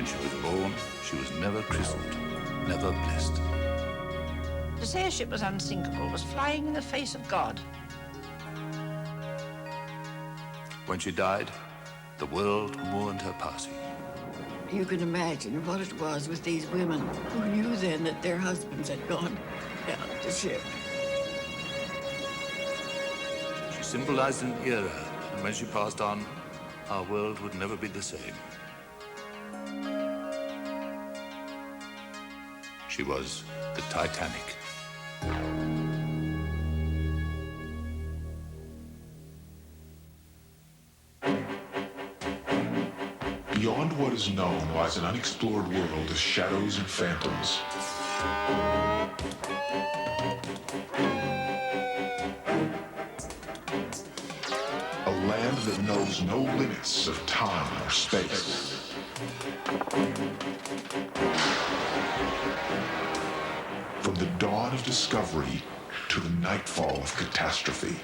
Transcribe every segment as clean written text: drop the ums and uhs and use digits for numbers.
she was born, she was never christened, never blessed. To say a ship was unsinkable was flying in the face of God. When she died, the world mourned her passing. You can imagine what it was with these women who knew then that their husbands had gone down the ship. She symbolized an era, and when she passed on, our world would never be the same. She was the Titanic. Beyond what is known lies an unexplored world of shadows and phantoms. A land that knows no limits of time or space. From the dawn of discovery to the nightfall of catastrophe.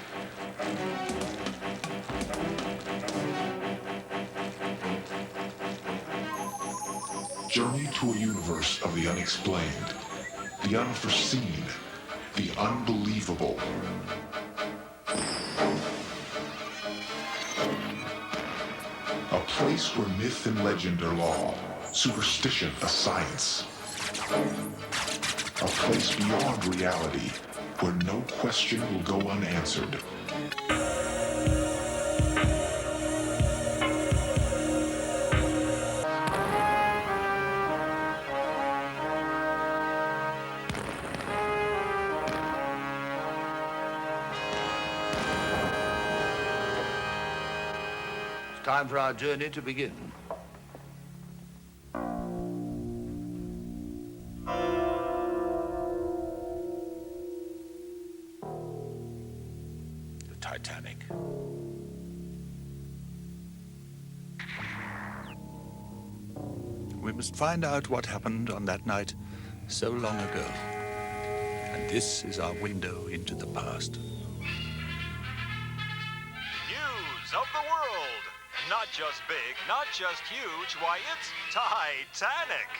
Journey to a universe of the unexplained, the unforeseen, the unbelievable. A place where myth and legend are law, superstition a science. A place beyond reality, where no question will go unanswered. Time for our journey to begin. The Titanic. We must find out what happened on that night so long ago. And this is our window into the past. News of the world. Not just big, not just huge, why it's Titanic.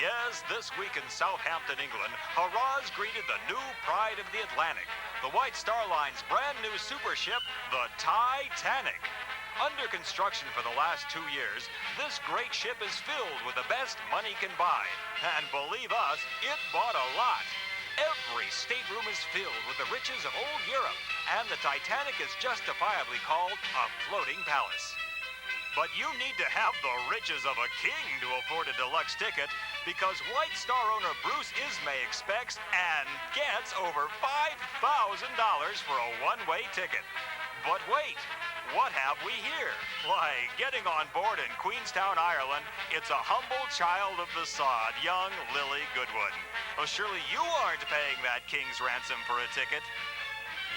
Yes, this week in Southampton, England, hurrahs greeted the new pride of the Atlantic, the White Star Line's brand new super ship, the Titanic. Under construction for the last 2 years, this great ship is filled with the best money can buy. And believe us, it bought a lot. Every stateroom is filled with the riches of old Europe, and the Titanic is justifiably called a floating palace. But you need to have the riches of a king to afford a deluxe ticket, because White Star owner Bruce Ismay expects and gets over $5,000 for a one-way ticket. But wait, what have we here? Why, getting on board in Queenstown, Ireland, it's a humble child of the sod, young Lily Goodwin. Oh, surely you aren't paying that king's ransom for a ticket.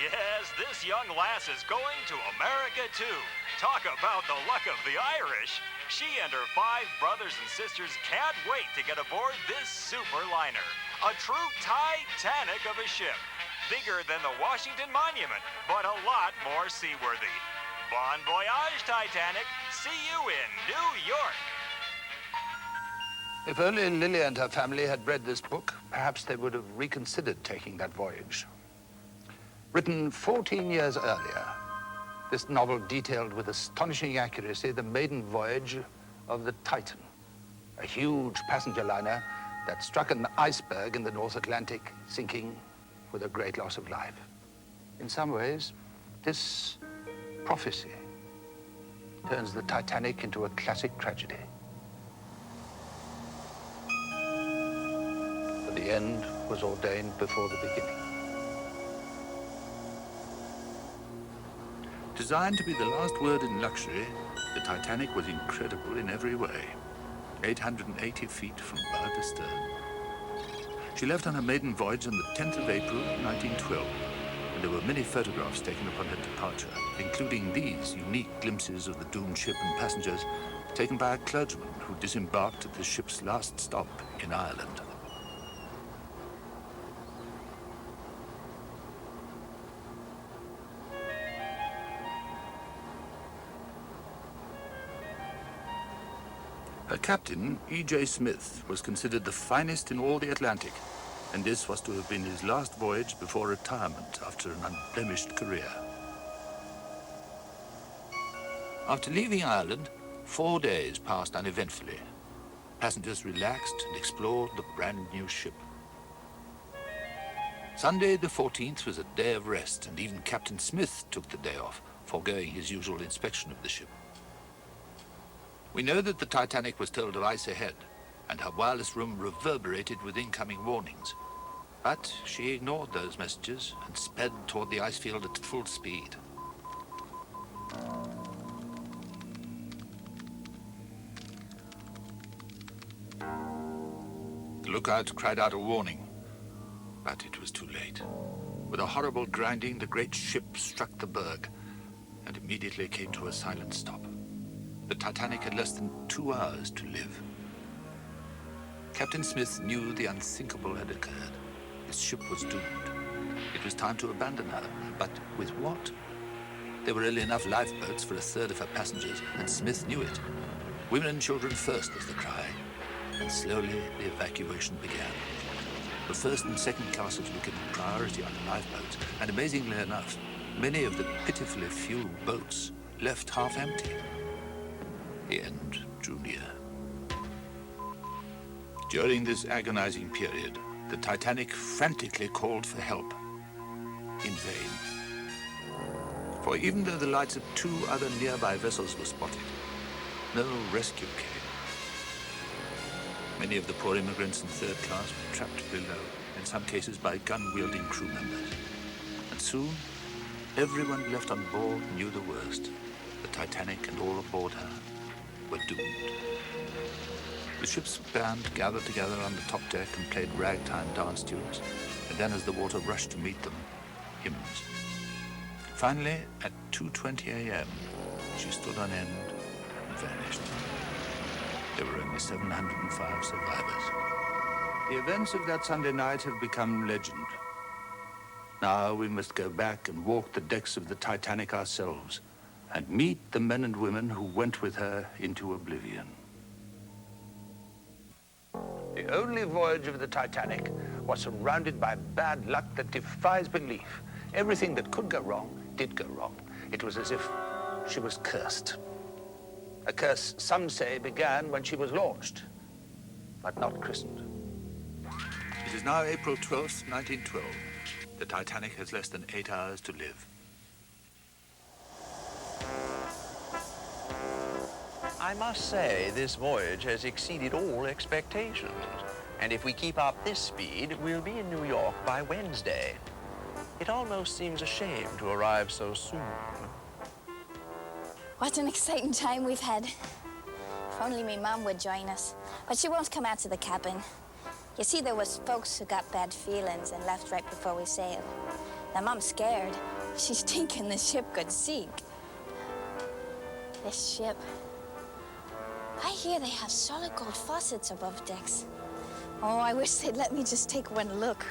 Yes, this young lass is going to America, too. Talk about the luck of the Irish. She and her 5 brothers and sisters can't wait to get aboard this super liner. A true Titanic of a ship. Bigger than the Washington Monument, but a lot more seaworthy. Bon voyage, Titanic. See you in New York. If only Lily and her family had read this book, perhaps they would have reconsidered taking that voyage. Written 14 years earlier, this novel detailed with astonishing accuracy the maiden voyage of the Titan, a huge passenger liner that struck an iceberg in the North Atlantic, sinking with a great loss of life. In some ways, this prophecy turns the Titanic into a classic tragedy. But the end was ordained before the beginning. Designed to be the last word in luxury, the Titanic was incredible in every way. 880 feet from bow to stern. She left on her maiden voyage on the 10th of April, 1912, and there were many photographs taken upon her departure, including these unique glimpses of the doomed ship and passengers taken by a clergyman who disembarked at the ship's last stop in Ireland. Her captain, E.J. Smith, was considered the finest in all the Atlantic, and this was to have been his last voyage before retirement after an unblemished career. After leaving Ireland, 4 days passed uneventfully. Passengers relaxed and explored the brand new ship. Sunday the 14th was a day of rest, and even Captain Smith took the day off, foregoing his usual inspection of the ship. We know that the Titanic was told of ice ahead, and her wireless room reverberated with incoming warnings. But she ignored those messages and sped toward the ice field at full speed. The lookout cried out a warning, but it was too late. With a horrible grinding, the great ship struck the berg and immediately came to a silent stop. The Titanic had less than 2 hours to live. Captain Smith knew the unthinkable had occurred. His ship was doomed. It was time to abandon her, but with what? There were only enough lifeboats for a third of her passengers, and Smith knew it. Women and children first was the cry, and slowly the evacuation began. The first and second classes were given priority on the lifeboats, and amazingly enough, many of the pitifully few boats left half empty. The end drew near. During this agonizing period, the Titanic frantically called for help. In vain. For even though the lights of 2 other nearby vessels were spotted, no rescue came. Many of the poor immigrants in third class were trapped below, in some cases by gun-wielding crew members. And soon, everyone left on board knew the worst. The Titanic and all aboard her were doomed. The ship's band gathered together on the top deck and played ragtime dance tunes, and then as the water rushed to meet them, hymns. Finally, at 2:20 a.m., she stood on end and vanished. There were only 705 survivors. The events of that Sunday night have become legend. Now we must go back and walk the decks of the Titanic ourselves and meet the men and women who went with her into oblivion. The only voyage of the Titanic was surrounded by bad luck that defies belief. Everything that could go wrong did go wrong. It was as if she was cursed. A curse some say began when she was launched, but not christened. It is now April 12th, 1912. The Titanic has less than 8 hours to live. I must say, this voyage has exceeded all expectations. And if we keep up this speed, we'll be in New York by Wednesday. It almost seems a shame to arrive so soon. What an exciting time we've had. If only my mum would join us. But she won't come out to the cabin. You see, there was folks who got bad feelings and left right before we sailed. Now, Mum's scared. She's thinking the ship could sink. This ship... I hear they have solid gold faucets above decks. Oh, I wish they'd let me just take one look.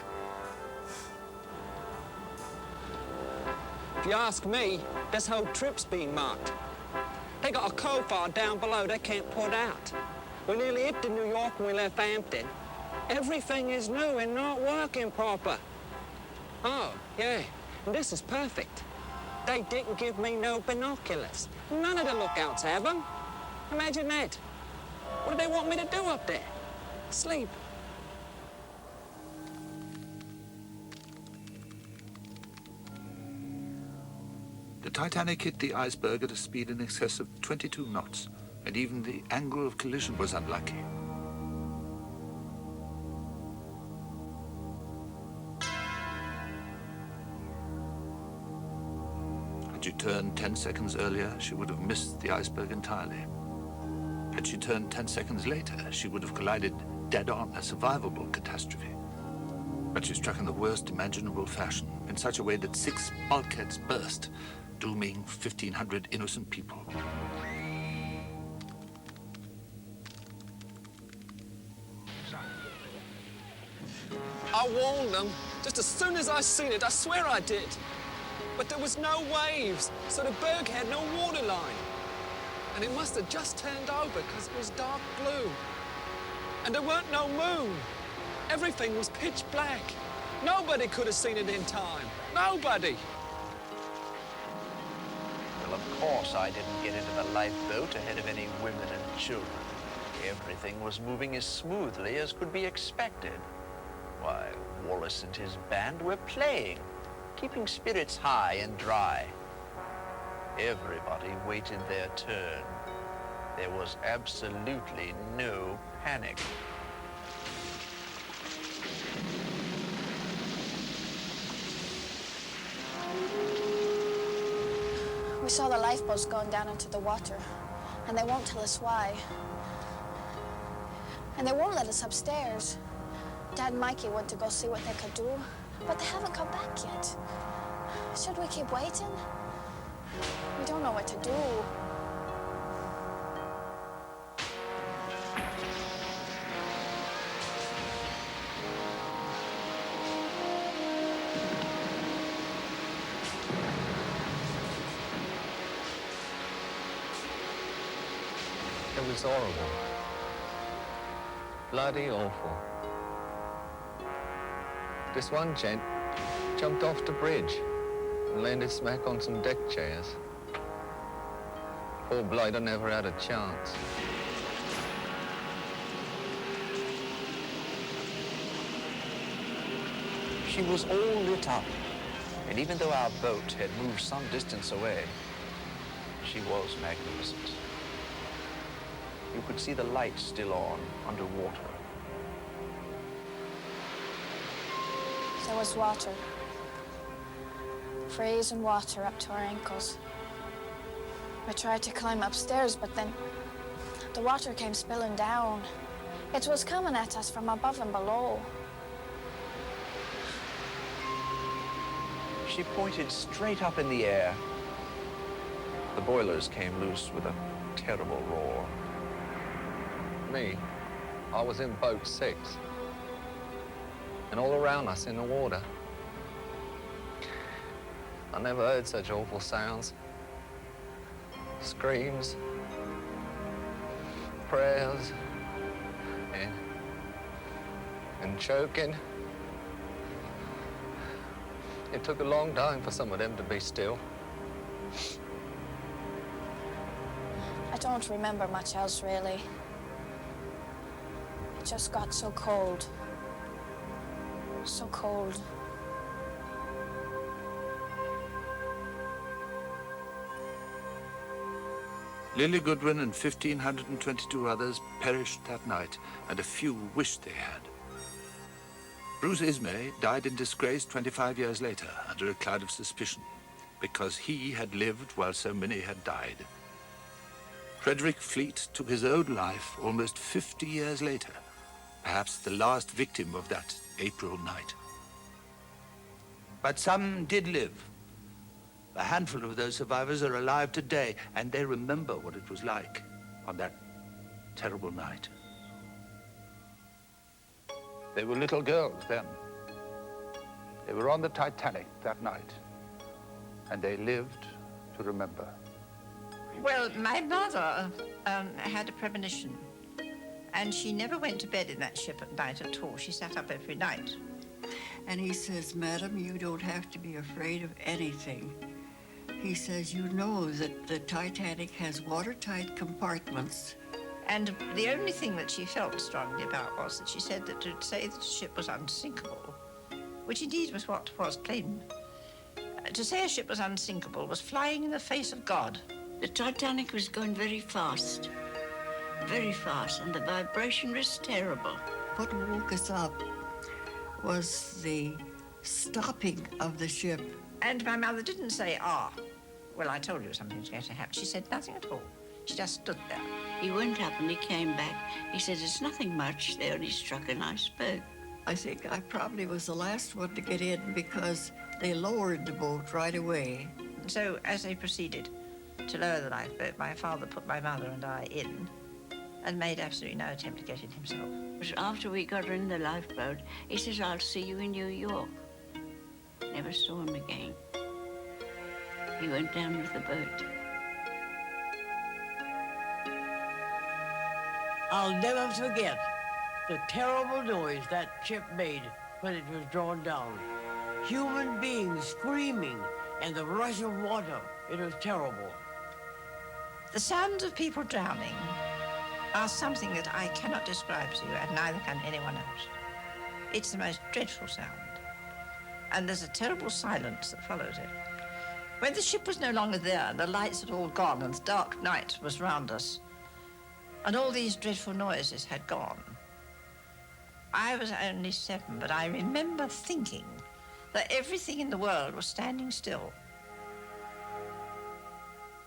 If you ask me, this whole trip's been marked. They got a coal fire down below they can't put out. We nearly hit to New York when we left Hampton. Everything is new and not working proper. Oh, yeah, and this is perfect. They didn't give me no binoculars. None of the lookouts have them. Imagine that. What do they want me to do up there? Sleep. The Titanic hit the iceberg at a speed in excess of 22 knots, and even the angle of collision was unlucky. Had she turned 10 seconds earlier, she would have missed the iceberg entirely. Had she turned 10 seconds later, she would have collided dead-on, a survivable catastrophe. But she struck in the worst imaginable fashion, in such a way that 6 bulkheads burst, dooming 1,500 innocent people. I warned them just as soon as I seen it. I swear I did. But there was no waves, so the berg had no water line. and it must have just turned over because it was dark blue. And there weren't no moon. Everything was pitch black. Nobody could have seen it in time. Nobody. Well, of course I didn't get into the lifeboat ahead of any women and children. Everything was moving as smoothly as could be expected. Why, Wallace and his band were playing, keeping spirits high and dry. Everybody waited their turn. There was absolutely no panic. We saw the lifeboats going down into the water, and they won't tell us why. And they won't let us upstairs. Dad and Mikey went to go see what they could do, but they haven't come back yet. Should we keep waiting? We don't know what to do. It was horrible. Bloody awful. This one gent jumped off the bridge and landed smack on some deck chairs. Poor blighter never had a chance. She was all lit up, and even though our boat had moved some distance away, she was magnificent. You could see the light still on underwater. There was water. Freezing water up to our ankles. We tried to climb upstairs, but then the water came spilling down. It was coming at us from above and below. She pointed straight up in the air. The boilers came loose with a terrible roar. Me, I was in boat 6. And all around us in the water. I never heard such awful sounds. Screams, prayers, and choking. It took a long time for some of them to be still. I don't remember much else, really. It just got so cold. So cold. Lily Goodwin and 1,522 others perished that night, and a few wished they had. Bruce Ismay died in disgrace 25 years later, under a cloud of suspicion, because he had lived while so many had died. Frederick Fleet took his own life almost 50 years later, perhaps the last victim of that April night. But some did live. A handful of those survivors are alive today, and they remember what it was like on that terrible night. They were little girls then. They were on the Titanic that night, and they lived to remember. Well, my mother had a premonition, and she never went to bed in that ship at night at all. She sat up every night. And he says, Madam, you don't have to be afraid of anything. He says, you know that the Titanic has watertight compartments. And the only thing that she felt strongly about was that she said that to say that the ship was unsinkable, which indeed was what was claimed, to say a ship was unsinkable was flying in the face of God. The Titanic was going very fast, and the vibration was terrible. What woke us up was the stopping of the ship. And my mother didn't say, well, I told you something was going to happen. She said nothing at all. She just stood there. He went up and he came back. He said, it's nothing much. They only struck an iceberg. I think I probably was the last one to get in because they lowered the boat right away. So as they proceeded to lower the lifeboat, my father put my mother and I in and made absolutely no attempt to get in himself. But after we got her in the lifeboat, he says, I'll see you in New York. Never saw him again. He went down with the boat. I'll never forget the terrible noise that ship made when it was drawn down. Human beings screaming and the rush of water. It was terrible. The sounds of people drowning are something that I cannot describe to you, and neither can anyone else. It's the most dreadful sound. And there's a terrible silence that follows it. When the ship was no longer there, and the lights had all gone, and the dark night was round us, and all these dreadful noises had gone, I was only 7, but I remember thinking that everything in the world was standing still.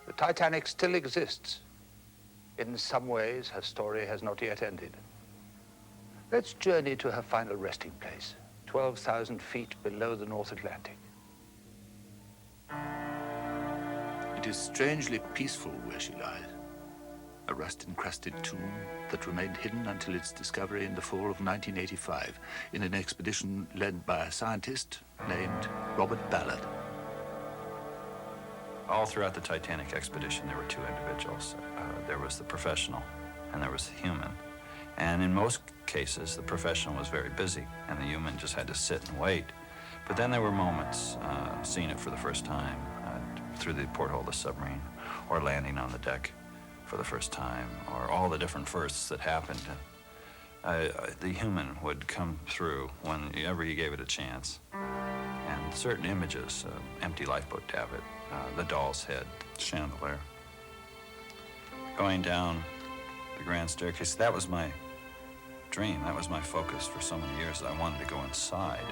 The Titanic still exists. In some ways, her story has not yet ended. Let's journey to her final resting place, 12,000 feet below the North Atlantic. It is strangely peaceful where she lies. A rust-encrusted tomb that remained hidden until its discovery in the fall of 1985 in an expedition led by a scientist named Robert Ballard. All throughout the Titanic expedition, there were 2 individuals. There was the professional and there was the human. And in most cases, the professional was very busy and the human just had to sit and wait. But then there were moments, seeing it for the first time through the porthole of the submarine, or landing on the deck for the first time, or all the different firsts that happened. The human would come through whenever you gave it a chance. And certain images, empty lifeboat davit, the doll's head, chandelier, going down the grand staircase, that was my dream. That was my focus for so many years. I wanted to go inside.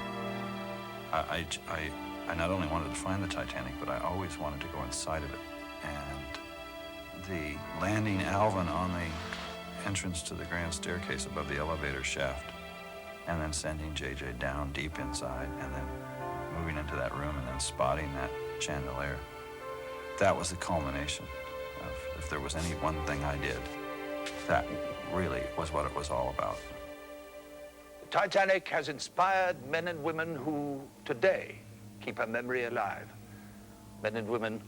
I not only wanted to find the Titanic, but I always wanted to go inside of it. And the landing Alvin on the entrance to the grand staircase above the elevator shaft, and then sending JJ down deep inside, and then moving into that room and then spotting that chandelier. That was the culmination of, if there was any one thing I did, that really was what it was all about. The Titanic has inspired men and women who today keep her memory alive. Men and women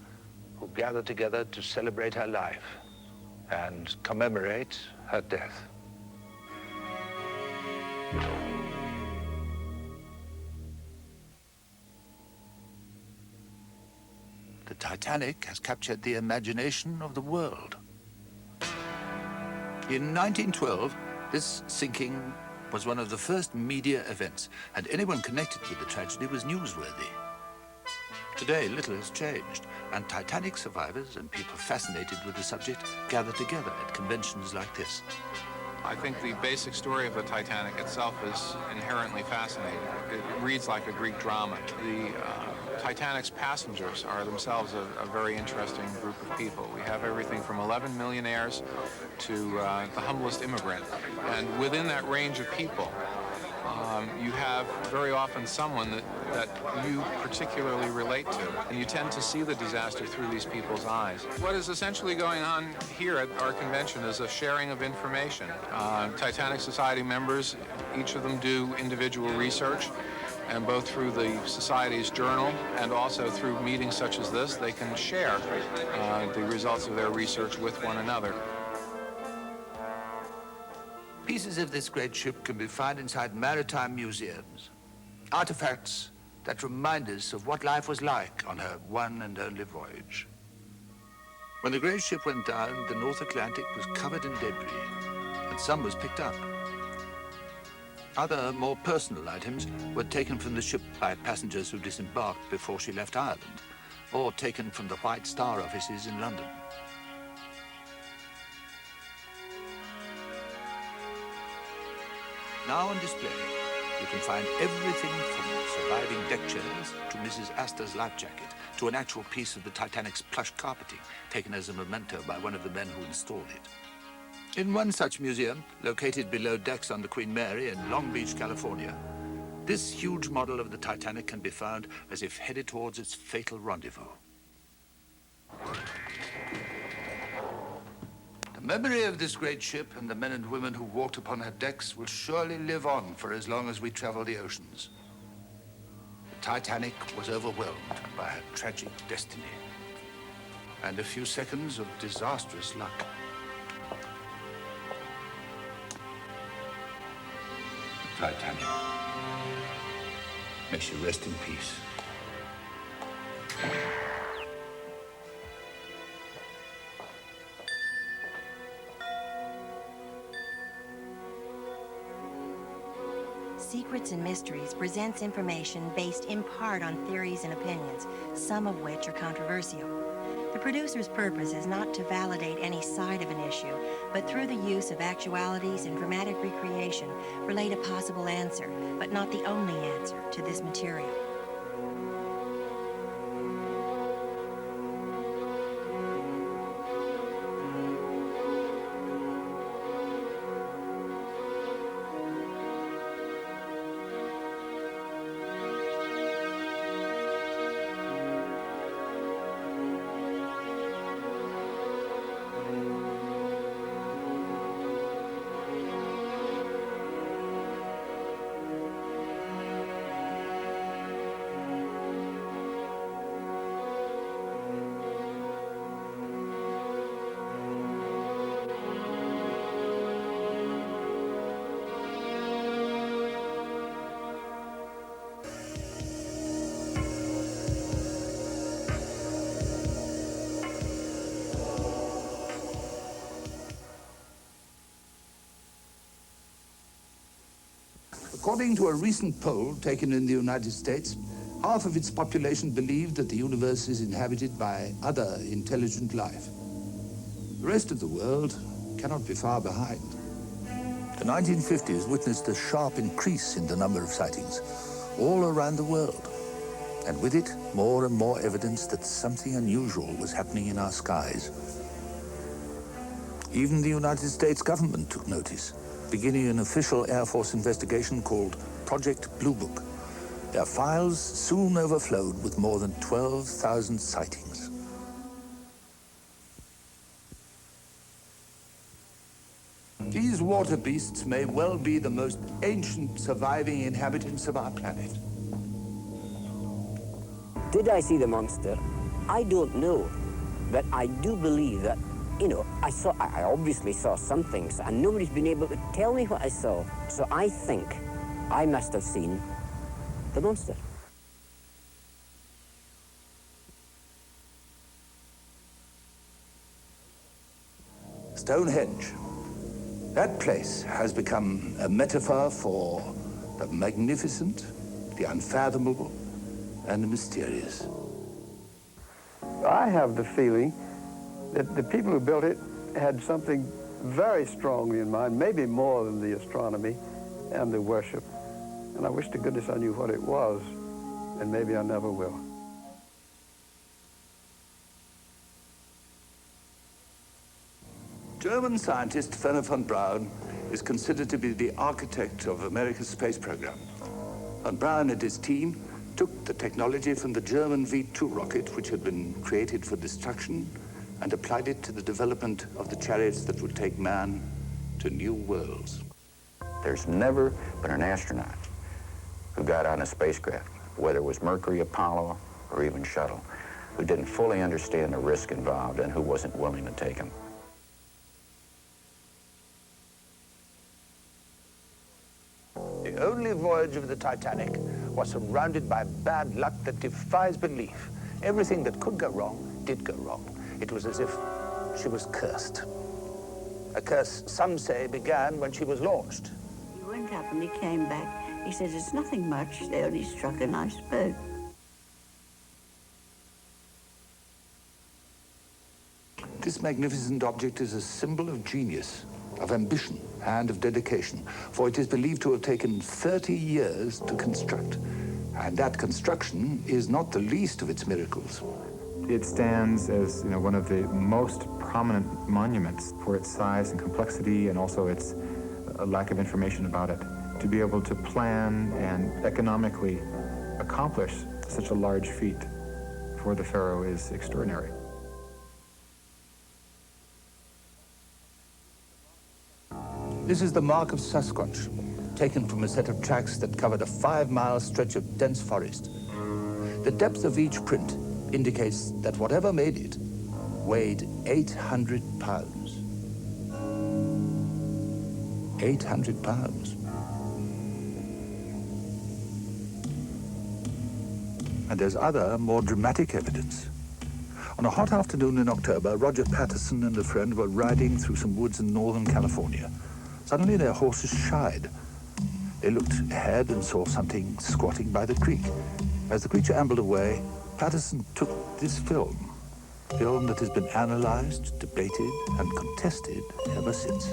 who gather together to celebrate her life and commemorate her death. The Titanic has captured the imagination of the world. In 1912, this sinking was one of the first media events, and anyone connected with the tragedy was newsworthy. Today, little has changed, and Titanic survivors and people fascinated with the subject gather together at conventions like this. I think the basic story of the Titanic itself is inherently fascinating. It reads like a Greek drama. The Titanic's passengers are themselves a very interesting group of people. We have everything from 11 millionaires to the humblest immigrant. And within that range of people, you have very often someone that you particularly relate to, and you tend to see the disaster through these people's eyes. What is essentially going on here at our convention is a sharing of information. Titanic Society members, each of them do individual research, and both through the Society's journal and also through meetings such as this, they can share the results of their research with one another. Pieces of this great ship can be found inside maritime museums. Artifacts that remind us of what life was like on her one and only voyage. When the great ship went down, the North Atlantic was covered in debris, and some was picked up. Other, more personal items were taken from the ship by passengers who disembarked before she left Ireland, or taken from the White Star offices in London. Now on display, you can find everything from surviving deck chairs to Mrs. Astor's life jacket to an actual piece of the Titanic's plush carpeting taken as a memento by one of the men who installed it. In one such museum, located below decks on the Queen Mary in Long Beach, California, this huge model of the Titanic can be found as if headed towards its fatal rendezvous. The memory of this great ship and the men and women who walked upon her decks will surely live on for as long as we travel the oceans. The Titanic was overwhelmed by her tragic destiny and a few seconds of disastrous luck. Titanic. May she rest in peace. Secrets and Mysteries presents information based in part on theories and opinions, some of which are controversial. The producer's purpose is not to validate any side of an issue, but through the use of actualities and dramatic recreation, relate a possible answer, but not the only answer, to this material. According to a recent poll taken in the United States, half of its population believed that the universe is inhabited by other intelligent life. The rest of the world cannot be far behind. The 1950s witnessed a sharp increase in the number of sightings all around the world, and with it, more and more evidence that something unusual was happening in our skies. Even the United States government took notice, beginning an official Air Force investigation called Project Blue Book. Their files soon overflowed with more than 12,000 sightings. These water beasts may well be the most ancient surviving inhabitants of our planet. Did I see the monster? I don't know, but I do believe that, you know, I obviously saw some things, and nobody's been able to tell me what I saw. So I think I must have seen the monster. Stonehenge. That place has become a metaphor for the magnificent, the unfathomable, and the mysterious. I have the feeling that the people who built it had something very strongly in mind, maybe more than the astronomy and the worship. And I wish to goodness I knew what it was, and maybe I never will. German scientist Werner von Braun is considered to be the architect of America's space program. Von Braun and his team took the technology from the German V-2 rocket, which had been created for destruction, and applied it to the development of the chariots that would take man to new worlds. There's never been an astronaut who got on a spacecraft, whether it was Mercury, Apollo, or even shuttle, who didn't fully understand the risk involved and who wasn't willing to take them. The only voyage of the Titanic was surrounded by bad luck that defies belief. Everything that could go wrong did go wrong. It was as if she was cursed. A curse, some say, began when she was launched. He went up and he came back. He said, it's nothing much. They only struck an iceberg. This magnificent object is a symbol of genius, of ambition, and of dedication, for it is believed to have taken 30 years to construct. And that construction is not the least of its miracles. It stands as, one of the most prominent monuments for its size and complexity, and also its lack of information about it. To be able to plan and economically accomplish such a large feat for the pharaoh is extraordinary. This is the mark of Sasquatch, taken from a set of tracks that covered a 5-mile stretch of dense forest. The depth of each print indicates that whatever made it weighed 800 pounds. 800 pounds. And there's other, more dramatic evidence. On a hot afternoon in October, Roger Patterson and a friend were riding through some woods in northern California. Suddenly their horses shied. They looked ahead and saw something squatting by the creek. As the creature ambled away, Patterson took this film that has been analyzed, debated, and contested ever since.